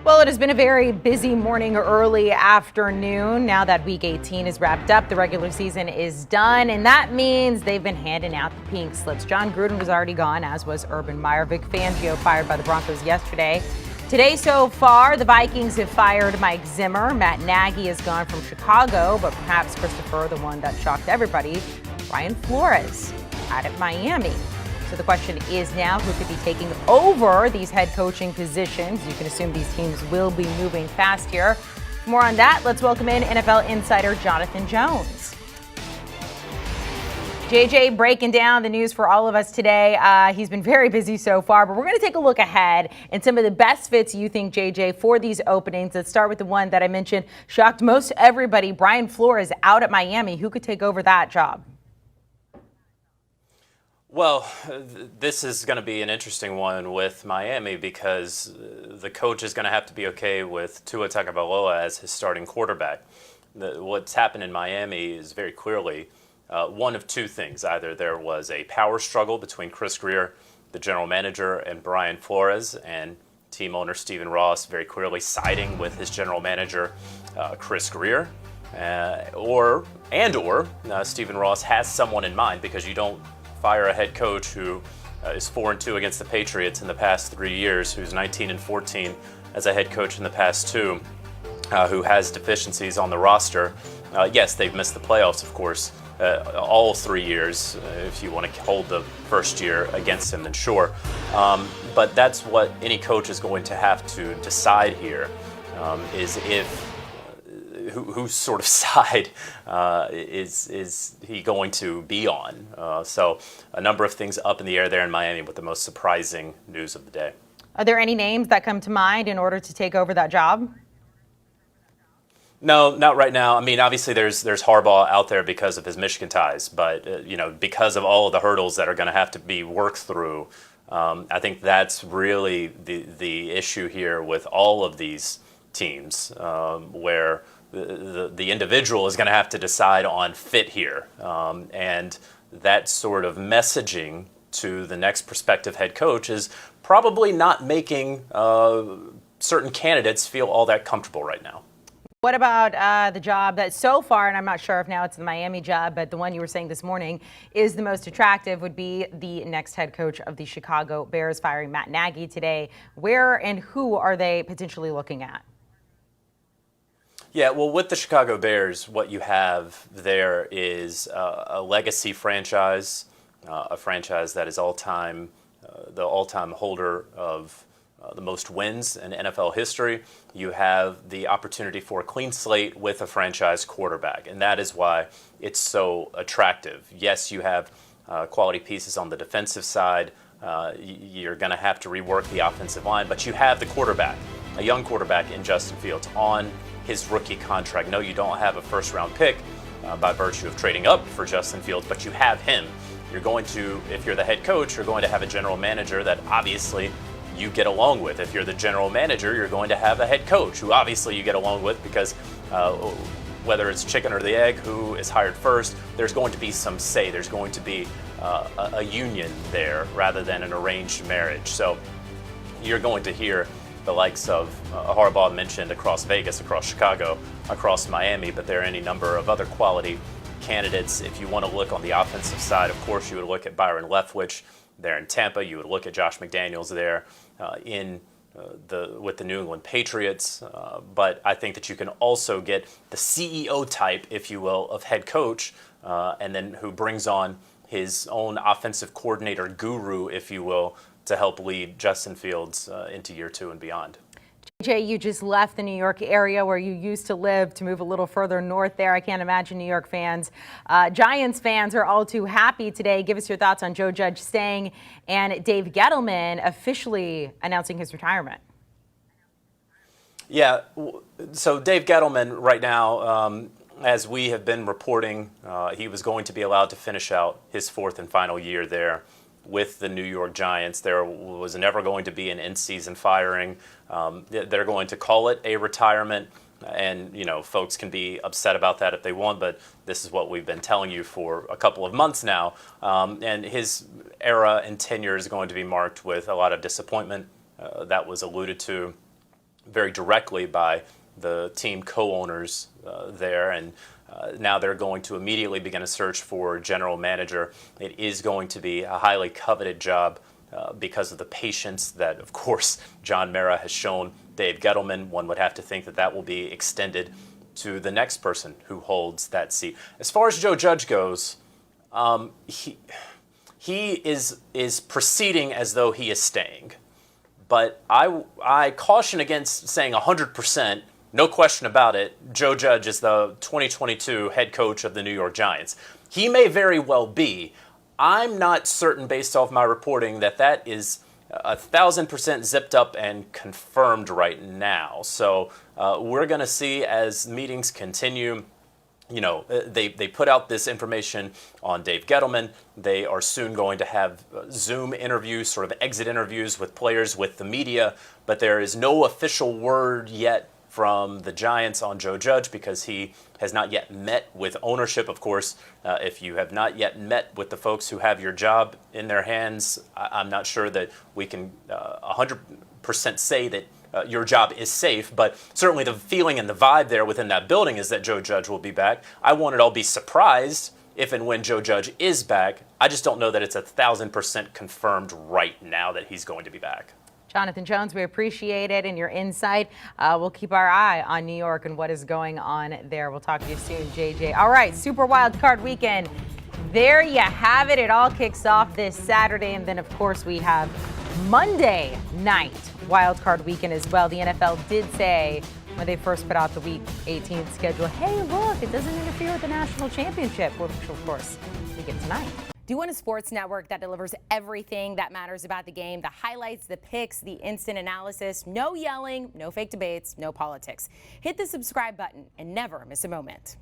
Well, it has been a very busy morning, early afternoon. Now that Week 18 is wrapped up, the regular season is done, and that means they've been handing out the pink slips. John Gruden was already gone, as was Urban Meyer. Vic Fangio fired by the Broncos yesterday. Today so far, the Vikings have fired Mike Zimmer. Matt Nagy has gone from Chicago, but perhaps, Christopher, the one that shocked everybody, Brian Flores out at Miami. So the question is now who could be taking over these head coaching positions. You can assume these teams will be moving fast here. For more on that, let's welcome in NFL insider Jonathan Jones. JJ breaking down the news for all of us today. He's been very busy so far, but we're going to take a look ahead and some of the best fits you think, JJ, for these openings. Let's start with the one that I mentioned shocked most everybody. Brian Flores out at Miami. Who could take over that job? Well, this is going to be an interesting one with Miami because the coach is going to have to be okay with Tua Tagovailoa as his starting quarterback. What's happened in Miami is very clearly one of two things. Either there was a power struggle between Chris Grier, the general manager, and Brian Flores, and team owner Stephen Ross very clearly siding with his general manager, Chris Grier. Or Stephen Ross has someone in mind, because you don't fire a head coach who is 4-2 against the Patriots in the past 3 years, who's 19-14 as a head coach in the past two, who has deficiencies on the roster. Yes, they've missed the playoffs, of course, all 3 years. If you want to hold the first year against him, then sure. But that's what any coach is going to have to decide here, is if whose sort of side is he going to be on? So a number of things up in the air there in Miami, with the most surprising news of the day. Are there any names that come to mind in order to take over that job? No, not right now. I mean, obviously there's Harbaugh out there because of his Michigan ties, but because of all of the hurdles that are going to have to be worked through, I think that's really the issue here with all of these teams, where the individual is going to have to decide on fit here. And that sort of messaging to the next prospective head coach is probably not making certain candidates feel all that comfortable right now. What about the job that so far, and I'm not sure if now it's the Miami job, but the one you were saying this morning is the most attractive, would be the next head coach of the Chicago Bears, firing Matt Nagy today. Where and who are they potentially looking at? Yeah, well, with the Chicago Bears, what you have there is a legacy franchise, a franchise that is the all-time holder of the most wins in NFL history. You have the opportunity for a clean slate with a franchise quarterback, and that is why it's so attractive. Yes, you have quality pieces on the defensive side. You're going to have to rework the offensive line, but you have the quarterback, a young quarterback in Justin Fields, on his rookie contract. No, you don't have a first-round pick by virtue of trading up for Justin Fields, but you have him. You're going to, if you're the head coach, you're going to have a general manager that obviously you get along with. If you're the general manager, you're going to have a head coach who obviously you get along with, because whether it's chicken or the egg, who is hired first, there's going to be some say. There's going to be a union there rather than an arranged marriage. So you're going to hear the likes of Harbaugh mentioned across Vegas, across Chicago, across Miami, but there are any number of other quality candidates. If you want to look on the offensive side, of course, you would look at Byron Leftwich there in Tampa. You would look at Josh McDaniels there with the New England Patriots. But I think that you can also get the CEO type, if you will, of head coach, and then who brings on his own offensive coordinator guru, if you will, to help lead Justin Fields into year 2 and beyond. JJ, you just left the New York area where you used to live to move a little further north there. I can't imagine New York fans, Giants fans, are all too happy today. Give us your thoughts on Joe Judge staying and Dave Gettleman officially announcing his retirement. Yeah, so Dave Gettleman right now, as we have been reporting, he was going to be allowed to finish out his 4th and final year there with the New York Giants. There was never going to be an in-season firing. They're going to call it a retirement, and folks can be upset about that if they want, but this is what we've been telling you for a couple of months now. And his era and tenure is going to be marked with a lot of disappointment. That was alluded to very directly by the team co-owners there, and now they're going to immediately begin a search for general manager. It is going to be a highly coveted job because of the patience that, of course, John Mara has shown Dave Gettleman. One would have to think that that will be extended to the next person who holds that seat. As far as Joe Judge goes, he is proceeding as though he is staying. But I caution against saying 100%, no question about it, Joe Judge is the 2022 head coach of the New York Giants. He may very well be. I'm not certain, based off my reporting, that is 1,000% zipped up and confirmed right now. So we're going to see as meetings continue. You know, they put out this information on Dave Gettleman. They are soon going to have Zoom interviews, sort of exit interviews with players, with the media, but there is no official word yet from the Giants on Joe Judge because he has not yet met with ownership. Of course, if you have not yet met with the folks who have your job in their hands, I'm not sure that we can 100% say that your job is safe, but certainly the feeling and the vibe there within that building is that Joe Judge will be back. I won't at all be surprised if and when Joe Judge is back. I just don't know that it's 1,000% confirmed right now that he's going to be back. Jonathan Jones, we appreciate it and your insight. We'll keep our eye on New York and what is going on there. We'll talk to you soon, JJ. All right, Super Wild Card Weekend. There you have it. It all kicks off this Saturday, and then, of course, we have Monday night Wild Card Weekend as well. The NFL did say when they first put out the Week 18 schedule, hey, look, it doesn't interfere with the national championship, which, of course, we get tonight. Do you want a sports network that delivers everything that matters about the game? The highlights, the picks, the instant analysis, no yelling, no fake debates, no politics. Hit the subscribe button and never miss a moment.